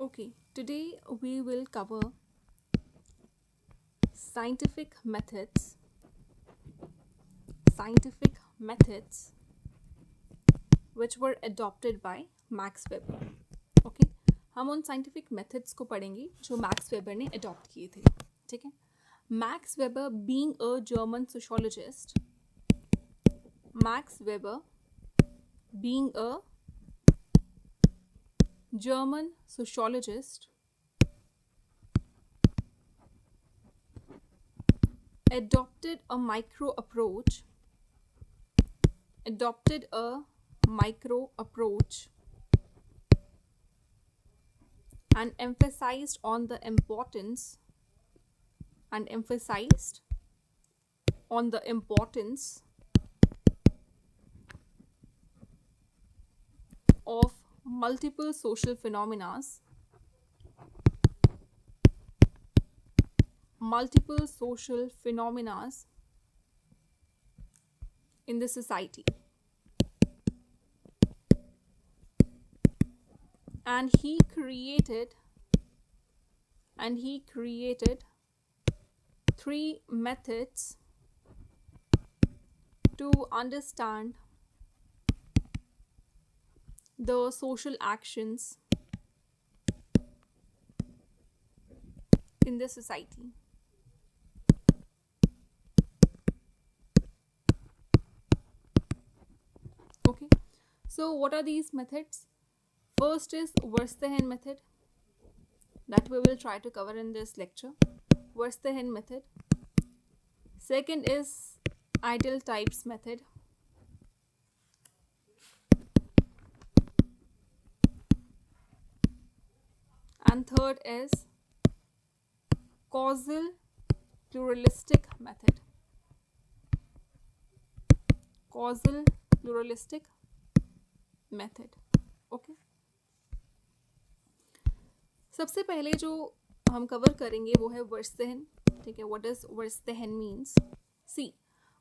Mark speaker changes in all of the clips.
Speaker 1: Okay, today we will cover scientific methods, which were adopted by Max Weber. Okay, हम उन scientific methods को पढ़ेंगे जो max Weber ने adopt किए थे. ठीक है. Max Weber being a German sociologist, Max Weber being a German sociologist adopted a micro approach and emphasized on the importance of multiple social phenomena in the society, and he created three methods to understand the social actions in the society. Okay, so what are these methods? First is Verstehen method that we will try to cover in this lecture. Verstehen method. Second is ideal types method. And third is causal pluralistic method. Okay. सबसे पहले जो हम cover करेंगे वो है verstehen. ठीक है. What does verstehen means? See,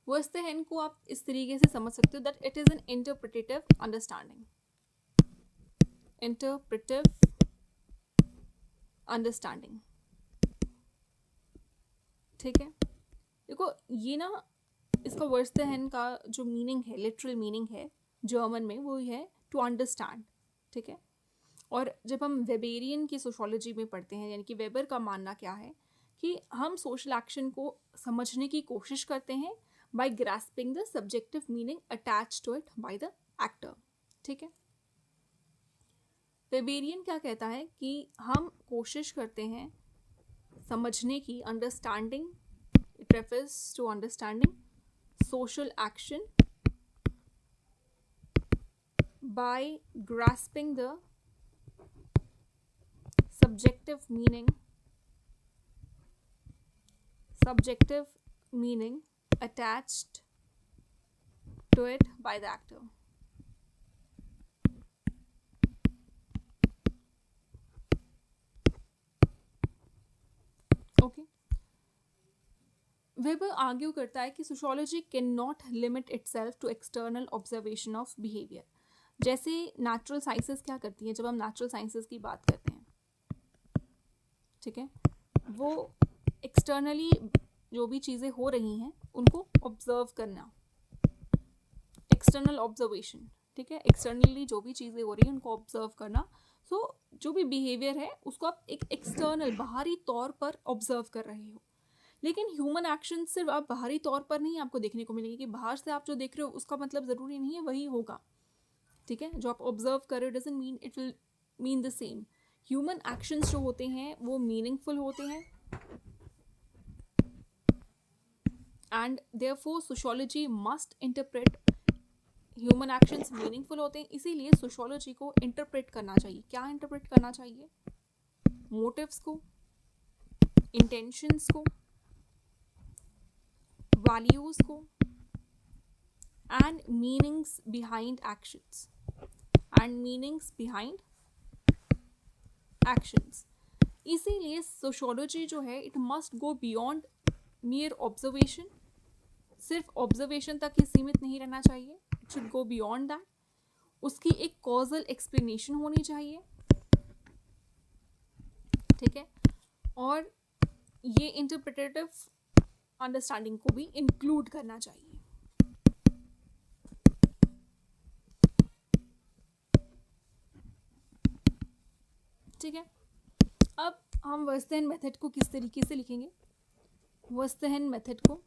Speaker 1: verstehen को आप इस तरीके से समझ सकते हो that it is an interpretative understanding. ठीक है. देखो ये ना, इसका वर्स्टेहन का जो मीनिंग है, लिटरल मीनिंग है जर्मन में, वो है टू अंडरस्टैंड. ठीक है. और जब हम वेबेरियन की सोशोलॉजी में पढ़ते हैं, यानी कि वेबर का मानना क्या है कि हम सोशल एक्शन को समझने की कोशिश करते हैं by grasping the subjective meaning attach to it by the actor. ठीक है. वेबेरियन क्या कहता है कि हम कोशिश करते हैं समझने की, understanding, it refers to understanding social action by grasping the subjective meaning attached to it by the actor. Okay. Weber argue करता है कि sociology can not limit itself to external observation of behaviour. जैसे natural sciences क्या करती हैं, जब हम natural sciences की बात करते हैं, ठीक है, वो एक्सटर्नली जो भी चीज़ें हो रही हैं उनको ऑब्जर्व करना, एक्सटर्नल ऑब्जर्वेशन. ठीक है. एक्सटर्नली जो भी चीज़ें हो रही हैं उनको ऑब्जर्व करना. सो जो भी बिहेवियर है उसको आप एक एक्सटर्नल, बाहरी तौर पर ऑब्जर्व कर रहे हो. लेकिन ह्यूमन एक्शन सिर्फ आप बाहरी तौर पर नहीं आपको देखने को मिलेगी कि बाहर से आप जो देख रहे हो उसका मतलब ज़रूरी नहीं है वही होगा. ठीक है. जो आप ऑब्जर्व कर रहे हो doesn't mean it will mean the same. Human actions जो होते हैं वो मीनिंगफुल होते हैं, and therefore sociology must interpret human actions. Meaningful होते हैं, इसीलिए सोशियोलॉजी को इंटरप्रेट करना चाहिए. क्या इंटरप्रेट करना चाहिए? मोटिव्स को, इंटेंशंस को, वैल्यूज को, एंड मीनिंग्स बिहाइंड एक्शंस. इसीलिए सोशियोलॉजी जो है it must go beyond मियर observation. सिर्फ ऑब्जर्वेशन तक ही सीमित नहीं रहना चाहिए. It should go beyond that. उसकी एक कॉजल एक्सप्लेनेशन होनी चाहिए. ठीक है, और ये इंटरप्रिटेटिव अंडरस्टैंडिंग को भी इंक्लूड करना चाहिए। ठीक है, अब हम वर्स्टेन मेथड को किस तरीके से लिखेंगे? वर्स्टेन मेथड को,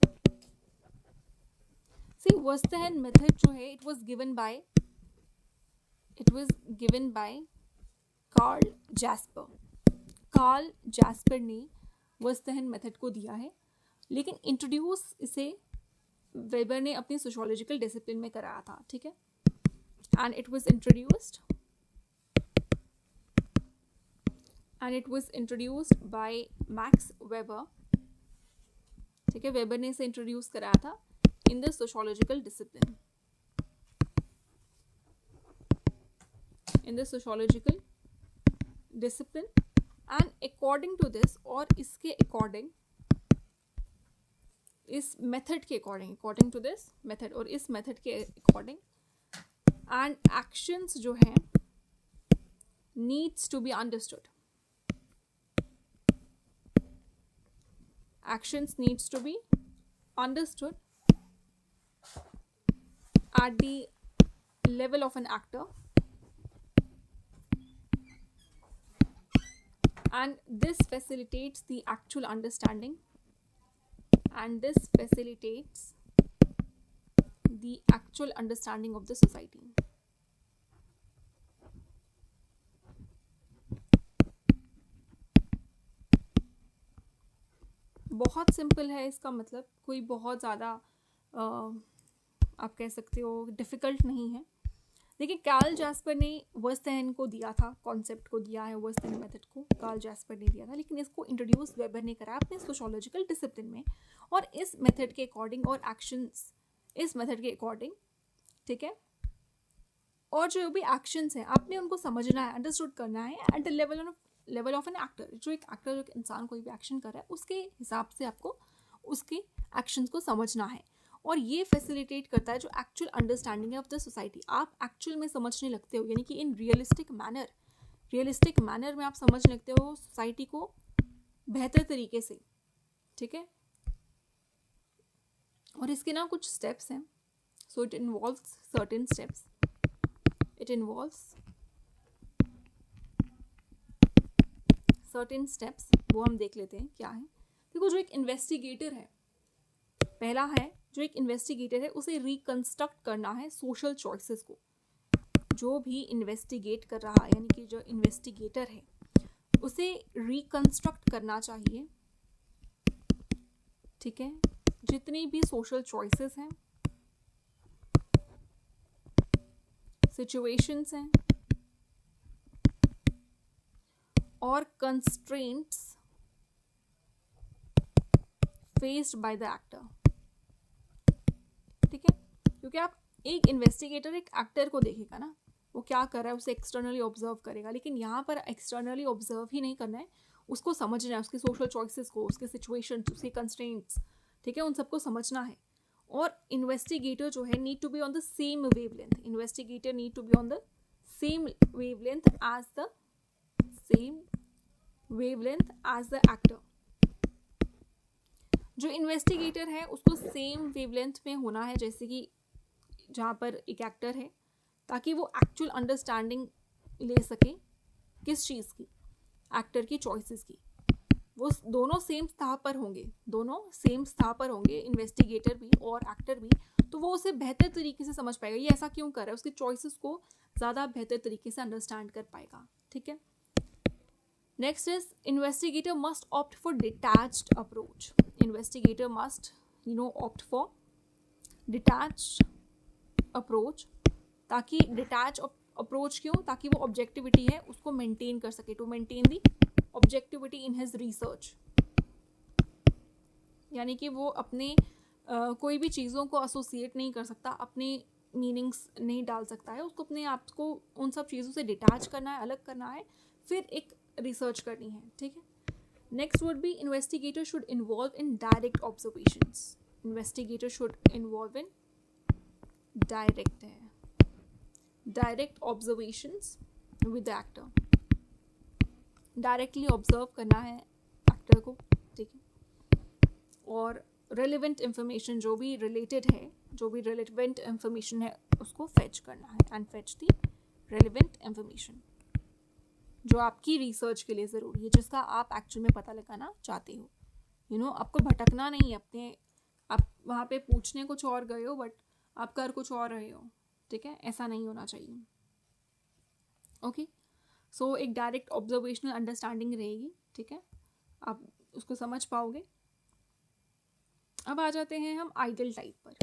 Speaker 1: सी वर्स्टेन मेथड जो है it was given by Karl Jasper. Karl Jasper ने वर्स्टेन मेथड को दिया है, लेकिन इंट्रोड्यूस इसे वेबर ने अपनी सोशियोलॉजिकल डिसिप्लिन में कराया था। ठीक है, and it was introduced by Max Weber. ठीक है, वेबर ने इसे इंट्रोड्यूस कराया था in the sociological discipline, and according to this, और इसके अकॉर्डिंग, इस मेथड के according, according to this method और इस मेथड के अकॉर्डिंग, एंड एक्शंस जो हैं needs to be understood, actions needs to be understood at the level of an actor, and this facilitates the actual understanding, of the society. बहुत simple है इसका मतलब, कोई बहुत ज़्यादा आप कह सकते हो डिफ़िकल्ट नहीं है। देखिए, कार्ल जैस्पर ने वर्स्टेन को दिया था, कॉन्सेप्ट को दिया है, वर्स्टेन मेथड को कार्ल जैस्पर ने दिया था, लेकिन इसको इंट्रोड्यूस वेबर ने करा अपने सोशियोलॉजिकल डिसिप्लिन में, और इस मेथड के अकॉर्डिंग और एक्शंस इस मेथड के अकॉर्डिंग। ठीक है, और जो भी एक्शंस हैं आपने उनको समझना है, अंडरस्टूड करना है at the level of an actor. जो एक इंसान कोई भी एक्शन कर रहा है उसके हिसाब से आपको उसके एक्शंस को समझने है, और ये फैसिलिटेट करता है जो एक्चुअल अंडरस्टैंडिंग है ऑफ द सोसाइटी। आप एक्चुअल में समझने लगते हो, यानी कि इन रियलिस्टिक मैनर में आप समझने लगते हो सोसाइटी को बेहतर तरीके से। ठीक है, और इसके ना कुछ स्टेप्स हैं, so it involves certain steps, वो हम देख लेते हैं क्या है। देखो, जो एक इन्वेस्टिगेटर है, पहला है जो एक इन्वेस्टिगेटर है उसे रिकंस्ट्रक्ट करना है सोशल चॉइसेस को। जो भी इन्वेस्टिगेट कर रहा है, यानी कि जो इन्वेस्टिगेटर है उसे रिकंस्ट्रक्ट करना चाहिए। ठीक है, जितनी भी सोशल चॉइसेस हैं, सिचुएशंस हैं और constraints faced by the actor. ठीक है, क्योंकि आप एक इन्वेस्टिगेटर एक एक्टर को देखेगा ना, वो क्या कर रहा है उसे एक्सटर्नली ऑब्जर्व करेगा, लेकिन यहाँ पर एक्सटर्नली ऑब्जर्व ही नहीं करना है, उसको समझना है, उसके सोशल चॉइसेस को, उसके सिचुएशन, उसके कंस्ट्रेंट्स। ठीक है, उन सबको समझना है। और इन्वेस्टिगेटर जो है need to be on the same wavelength, as the actor. जो इन्वेस्टिगेटर है उसको सेम वेवलेंथ में होना है जैसे कि जहाँ पर एक एक्टर है, ताकि वो एक्चुअल अंडरस्टैंडिंग ले सके किस चीज़ की, एक्टर की चॉइसेस की। वो दोनों सेम स्तर पर होंगे, इन्वेस्टिगेटर भी और एक्टर भी, तो वो उसे बेहतर तरीके से समझ पाएगा, ये ऐसा क्यों कर रहा है, उसकी चॉइसेस को ज़्यादा बेहतर तरीके से अंडरस्टैंड कर पाएगा। ठीक है, next is investigator must opt for detached approach. Investigator must opt for detached approach, ताकि डिटैच अप्रोच क्यों, ताकि वो ऑब्जेक्टिविटी है उसको मेंटेन कर सके, to maintain the objectivity in his research. यानी कि वो अपने कोई भी चीज़ों को एसोसिएट नहीं कर सकता, अपने मीनिंग्स नहीं डाल सकता है, उसको अपने आप को उन सब चीज़ों से डिटैच करना है, अलग करना है, फिर एक रिसर्च करनी है। ठीक है, next would be investigator should involve in direct observations. Investigator should involve in direct observations with the actor. Directly observe करना है एक्टर को, ठीक है, और रेलिवेंट इंफॉर्मेशन जो भी रिलेटेड है, जो भी रिलेवेंट इंफॉर्मेशन है उसको फेच करना है, and fetch the relevant information जो आपकी रिसर्च के लिए ज़रूरी है, जिसका आप एक्चुअल में पता लगाना चाहते हो। आपको भटकना नहीं है अपने, आप वहाँ पे पूछने कुछ और गए हो बट आप कर कुछ और रहे हो, ठीक है, ऐसा नहीं होना चाहिए। ओके, सो एक डायरेक्ट ऑब्जर्वेशनल अंडरस्टैंडिंग रहेगी, ठीक है, आप उसको समझ पाओगे। अब आ जाते हैं हम आइडियल टाइप पर।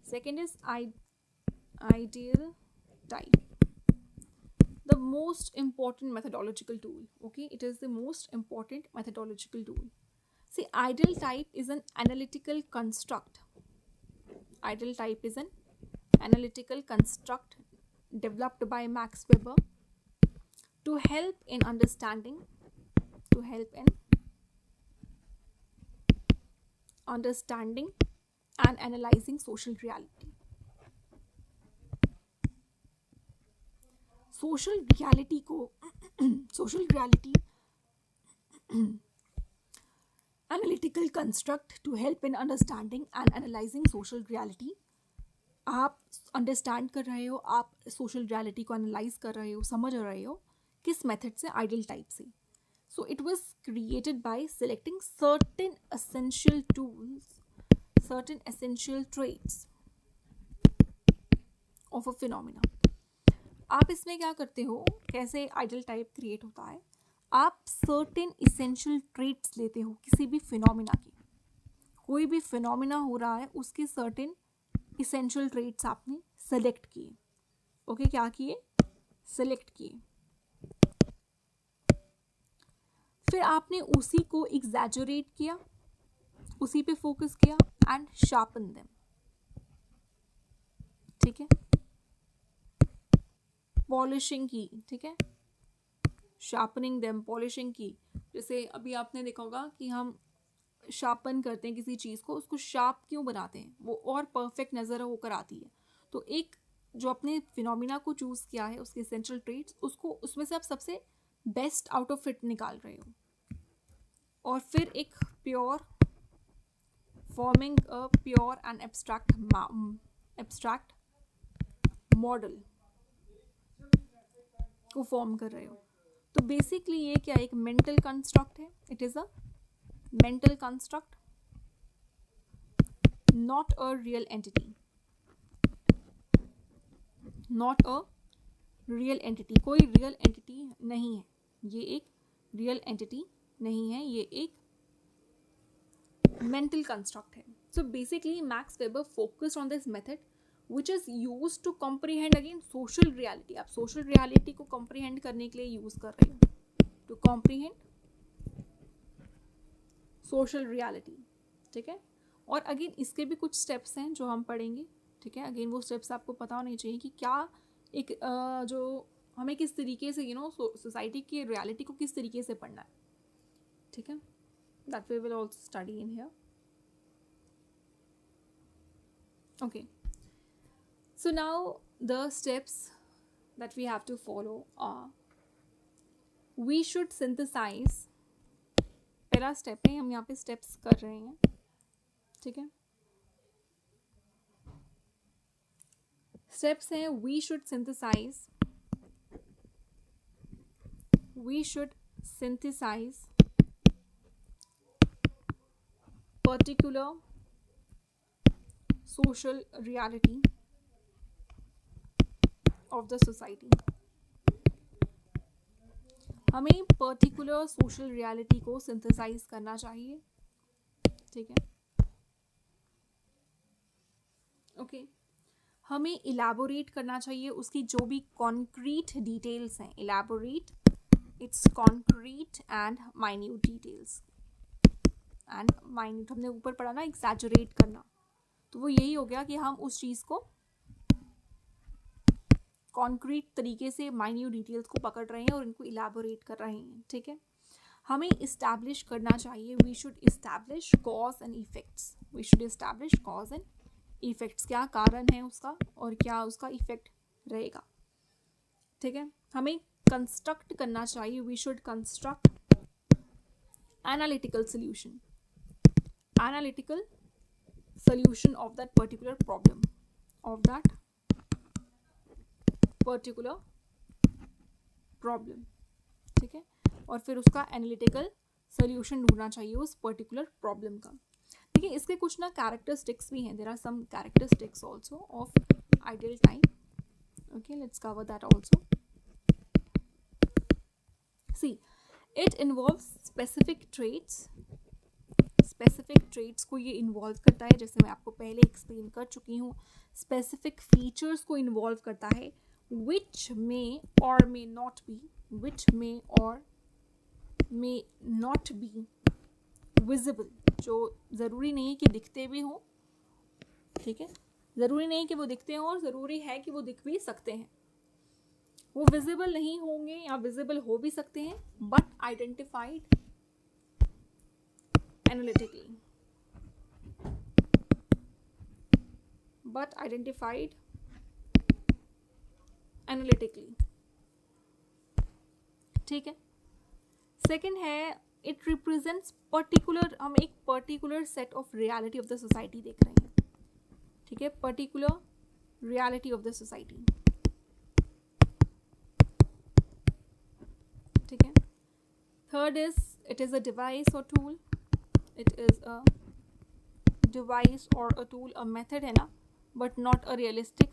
Speaker 1: Second is ideal type, the most important methodological tool. Okay, it is the most important methodological tool. See, ideal type is an analytical construct. Ideal type is an analytical construct developed by Max Weber to help in understanding and analyzing social reality. Social reality को analytical construct to help in understanding and analysing social reality. आप understand कर रहे हो, आप social reality को analyse कर रहे हो, समझ रहे हो, किस मेथड से? आइडियल टाइप से। So it was created by selecting certain essential tools, certain essential traits of a phenomena. आप इसमें क्या करते हो, कैसे आइडियल टाइप क्रिएट होता है? आप सर्टेन इसेंशियल ट्रेट्स लेते हो किसी भी फिनोमिना के, कोई भी फिनोमिना हो रहा है उसके सर्टेन इसेंशियल ट्रेट्स आपने सेलेक्ट किए। ओके, क्या किए? सेलेक्ट किए। फिर आपने उसी को एग्जैजरेट किया, उसी पे फोकस किया एंड शार्पन देम, ठीक है, पॉलिशिंग की, ठीक है, शार्पनिंग देम, पॉलिशिंग की। जैसे अभी आपने देखा होगा कि हम शार्पन करते हैं किसी चीज़ को, उसको शार्प क्यों बनाते हैं? वो और परफेक्ट नज़र होकर आती है। तो एक जो अपने फिनोमिना को चूज़ किया है, उसके एसेंशियल ट्रेट्स, उसको उसमें से आप सबसे बेस्ट आउट ऑफ इट निकाल रहे हो, और फिर एक pure forming a pure and abstract model को फॉर्म कर रहे हो। तो बेसिकली ये क्या, एक मेंटल कंस्ट्रक्ट है। It is a mental construct, not a real entity, not a real entity. कोई रियल एंटिटी नहीं है, ये एक रियल एंटिटी नहीं है, ये एक मेंटल कंस्ट्रक्ट है। So basically max weber focused on this method which is used to comprehend again social reality। आप social reality को comprehend करने के लिए यूज कर रहे हो, to comprehend social reality, ठीक है। और अगेन इसके भी कुछ स्टेप्स हैं जो हम पढ़ेंगे, ठीक है। अगेन वो स्टेप्स आपको पता होने चाहिए कि क्या एक जो हमें किस तरीके से सोसाइटी की रियलिटी को किस तरीके से पढ़ना है, ठीक है। That we will also study in here. Okay, so now the steps that we have to follow are, we should synthesize। पहला स्टेप है, हम यहाँ पे स्टेप्स कर रहे हैं, ठीक है। स्टेप्स हैं, we should synthesize particular social reality of the society। हमें पर्टिकुलर सोशल रियलिटी को सिंथेसाइज करना चाहिए, ठीक है। ओके, हमें इलैबोरेट करना चाहिए उसकी जो भी कॉन्क्रीट डिटेल्स हैं। Elaborate, it's concrete and minute details. And minute हमने ऊपर पढ़ा ना, एक्सैजरेट करना, तो वो यही हो गया कि हम उस चीज़ को कॉन्क्रीट तरीके से माइन्यूट डिटेल्स को पकड़ रहे हैं और इनको इलैबोरेट कर रहे हैं, ठीक है। हमें इस्टेब्लिश करना चाहिए, we should establish cause and effects. We should establish cause and effects, क्या कारण है उसका और क्या उसका इफेक्ट रहेगा, ठीक है। हमें कंस्ट्रक्ट करना चाहिए, we should construct analytical solution of that particular problem, ठीक है, और फिर उसका एनालिटिकल सोल्यूशन ढूंढना चाहिए उस पर्टिकुलर प्रॉब्लम का। ठीक है, इसके कुछ ना कैरेक्टरिस्टिक्स भी हैं, there are some characteristics also of ideal time. Okay, let's cover that also. See, it involves specific traits को ये इन्वॉल्व करता है, जैसे मैं आपको पहले एक्सप्लेन कर चुकी हूँ। स्पेसिफिक फीचर्स को इन्वॉल्व करता है, which may or may not be visible, जो ज़रूरी नहीं है कि दिखते भी हों। ठीक है, ज़रूरी नहीं कि वो दिखते हों और ज़रूरी है कि वो दिख भी सकते हैं। वो विजिबल नहीं होंगे या विजिबल हो भी सकते हैं, बट आइडेंटिफाइड एनालिटिकली। ठीक है, सेकंड है, इट रिप्रेजेंट्स पर्टिकुलर, हम एक particular set of reality of the society देख रहे हैं। ठीक है, particular reality of the society. ठीक है, third is, it is a device और tool. It is a device और अ टूल, अ मेथड है ना, but not a realistic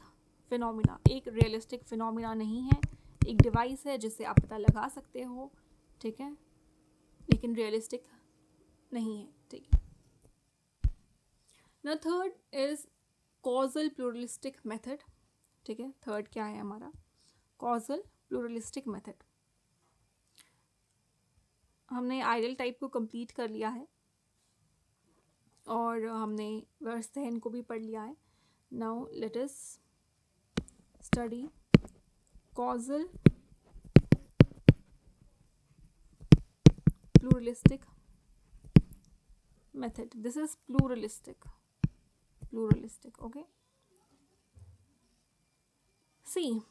Speaker 1: phenomena. एक रियलिस्टिक फिनोमिना नहीं है, एक डिवाइस है जिससे आप पता लगा सकते हो। ठीक है, लेकिन रियलिस्टिक नहीं है। ठीक है, ना third is causal pluralistic method. ठीक है, थर्ड क्या है हमारा, कॉजल प्लूरलिस्टिक मेथड। हमने आइडियल टाइप को कंप्लीट कर लिया है और हमने वर्स्टहेन को भी पढ़ लिया है। Now let us study causal pluralistic method. This is pluralistic, okay. See,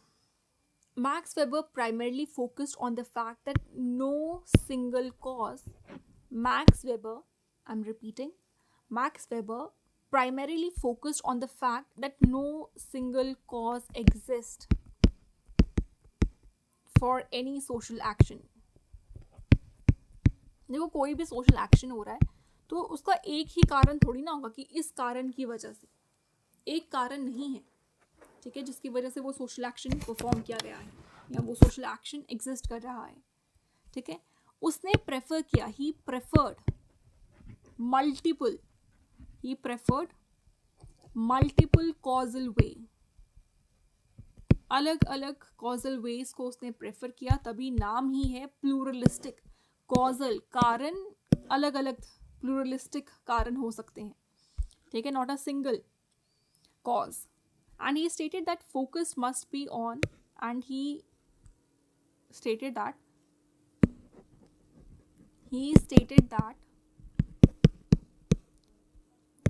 Speaker 1: Max Weber primarily focused on the fact that no single cause, Max Weber primarily focused on the fact that no single cause exists for any social action. देखो, कोई भी social action हो रहा है तो उसका एक ही कारण थोड़ी ना होगा कि इस कारण की वजह से, एक कारण नहीं है। ठीक है, जिसकी वजह से वो सोशल एक्शन परफॉर्म किया गया है या वो सोशल एक्शन एग्जिस्ट कर रहा है। ठीक है, उसने प्रेफर किया, ही प्रेफर्ड मल्टीपल कॉजल वे, अलग अलग कॉजल वेज को उसने प्रेफर किया, तभी नाम ही है प्लूरलिस्टिक। कॉजल, कारण, अलग अलग प्लूरलिस्टिक कारण हो सकते हैं। ठीक है, not a single cause. And he stated that focus must be on, and he stated that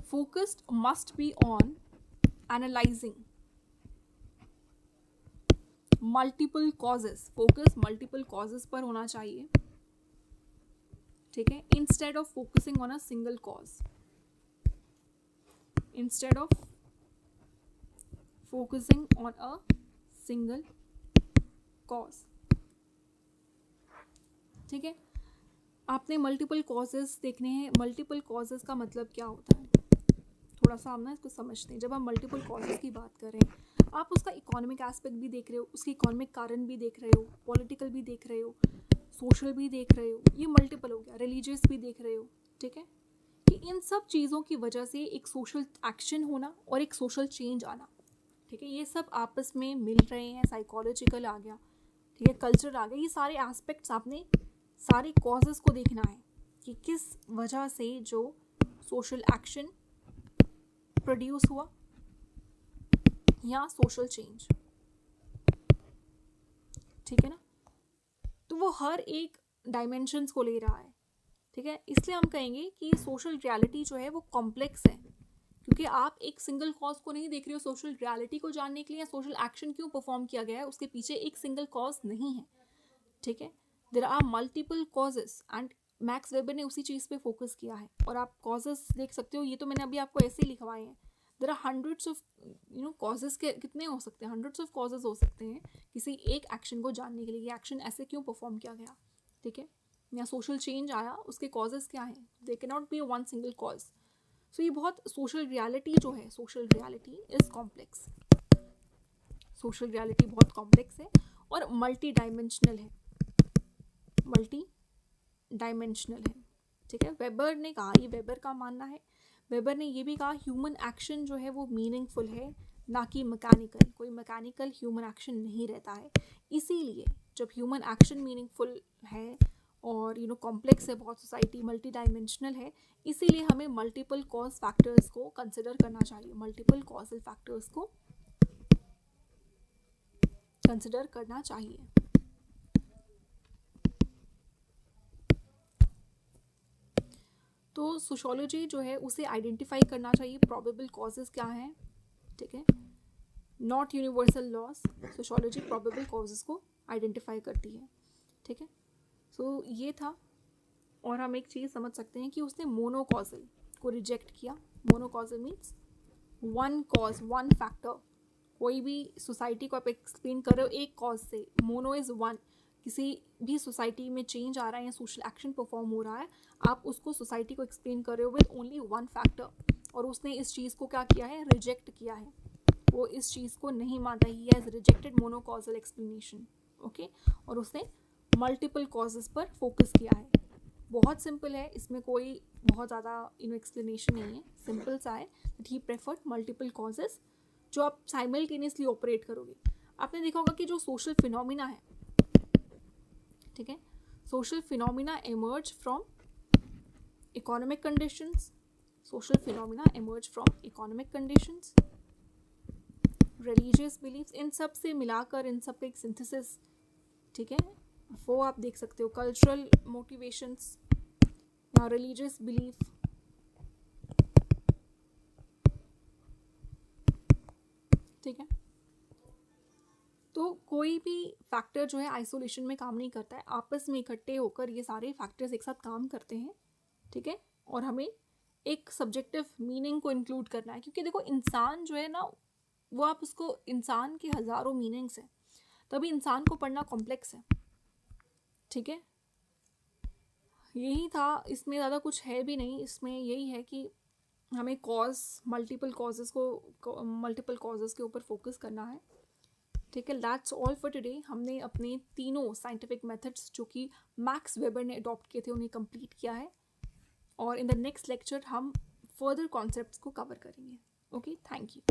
Speaker 1: focus must be on analyzing multiple causes. Focus multiple causes पर होना चाहिए। ठीक है, instead of focusing on a single cause, ठीक है, आपने multiple causes देखने हैं। मल्टीपल कॉजेस का मतलब क्या होता है, थोड़ा सा हम ना इसको समझते हैं। जब हम मल्टीपल कॉजेस की बात कर रहे हैं, आप उसका इकोनॉमिक एस्पेक्ट भी देख रहे हो, उसके इकोनॉमिक कारण भी देख रहे हो, पॉलिटिकल भी देख रहे हो, सोशल भी देख रहे हो, ये मल्टीपल हो गया। रिलीजियस भी देख रहे हो। ठीक है, कि इन सब चीज़ों की वजह से एक सोशल एक्शन होना और एक सोशल चेंज आना। ठीक है, ये सब आपस में मिल रहे हैं। साइकोलॉजिकल आ गया, ठीक है, कल्चर आ गया, ये सारे एस्पेक्ट्स आपने सारे कॉजेस को देखना है कि किस वजह से जो सोशल एक्शन प्रोड्यूस हुआ या सोशल चेंज। ठीक है ना, तो वो हर एक डायमेंशंस को ले रहा है। ठीक है, इसलिए हम कहेंगे कि सोशल रियलिटी जो है वो कॉम्प्लेक्स है, क्योंकि आप एक सिंगल कॉज को नहीं देख रहे हो। सोशल रियलिटी को जानने के लिए, सोशल एक्शन क्यों परफॉर्म किया गया है, उसके पीछे एक सिंगल कॉज नहीं है। ठीक है, there are multiple causes and Max Weber ने उसी चीज़ पे फोकस किया है। और आप कॉजेस देख सकते हो, ये तो मैंने अभी आपको ऐसे ही लिखवाए हैं। There are hundreds of causes के कितने हो सकते हैं, हंड्रेड्स ऑफ कॉजेस हो सकते हैं किसी एक एक्शन को जानने के लिए, ये एक्शन ऐसे क्यों परफॉर्म किया गया, ठीक है, या सोशल चेंज आया, उसके कॉजेस क्या हैं, they can not be one single cause. So ये बहुत सोशल रियलिटी जो है, social reality is complex, social reality बहुत कॉम्प्लेक्स है और मल्टी डायमेंशनल है, मल्टी डायमेंशनल है, ठीक है। वेबर ने कहा, ये वेबर का मानना है, वेबर ने ये भी कहा ह्यूमन एक्शन जो है वो मीनिंगफुल है, ना कि मैकेनिकल, कोई मैकेनिकल ह्यूमन एक्शन नहीं रहता है। इसीलिए जब ह्यूमन एक्शन मीनिंगफुल है और कॉम्प्लेक्स है बहुत, सोसाइटी मल्टी डायमेंशनल है, इसीलिए हमें मल्टीपल कॉज फैक्टर्स को कंसिडर करना चाहिए, मल्टीपल कॉजल फैक्टर्स को कंसिडर करना चाहिए। तो सोशियोलॉजी जो है उसे आइडेंटिफाई करना चाहिए प्रोबेबल कॉजेज क्या हैं, ठीक है, not universal loss, sociology probable causes को आइडेंटिफाई करती है, ठीक है। सो ये था। और हम एक चीज़ समझ सकते हैं कि उसने मोनोकॉजल को रिजेक्ट किया। Monocausal means one cause, one factor, कोई भी सोसाइटी को आप एक्सप्लेन कर रहे हो एक कॉज से, मोनो इज़ वन, किसी भी सोसाइटी में चेंज आ रहा है या सोशल एक्शन परफॉर्म हो रहा है, आप उसको सोसाइटी को एक्सप्लेन कर रहे हो विद ओनली वन फैक्टर, और उसने इस चीज़ को क्या किया है, रिजेक्ट किया है, वो इस चीज़ को नहीं मानता, he has rejected monocausal explanation, okay. और उसने मल्टीपल कॉजेज पर फोकस किया है। बहुत सिंपल है, इसमें कोई बहुत ज़्यादा एक्सप्लेनेशन नहीं है, सिंपल सा है that he preferred multiple causes जो आप साइमल्टेनियसली ऑपरेट करोगे। आपने देखा होगा कि जो सोशल फिनोमिना है, ठीक है, social phenomena emerge from economic conditions, social phenomena emerge from economic conditions, religious beliefs, इन सब से मिलाकर इन सब का एक सिंथेसिस, ठीक है, वो आप देख सकते हो, कल्चरल मोटिवेशंस या रिलीजियस बिलीफ, ठीक है। तो कोई भी फैक्टर जो है आइसोलेशन में काम नहीं करता है, आपस में इकट्ठे होकर ये सारे फैक्टर्स एक साथ काम करते हैं, ठीक है। और हमें एक सब्जेक्टिव मीनिंग को इंक्लूड करना है, क्योंकि देखो इंसान जो है ना, वो आप उसको, इंसान के हज़ारों मीनिंग्स हैं, तभी इंसान को पढ़ना कॉम्प्लेक्स है, ठीक है। यही था, इसमें ज़्यादा कुछ है भी नहीं, इसमें यही है कि हमें मल्टीपल कॉजेज़ के ऊपर फोकस करना है, ठीक है। That's all for today. हमने अपने तीनों साइंटिफिक मेथड्स जो कि मैक्स वेबर ने अडॉप्ट किए थे उन्हें कंप्लीट किया है, और इन द नेक्स्ट लेक्चर हम फर्दर कॉन्सेप्ट्स को कवर करेंगे। Okay, thank you.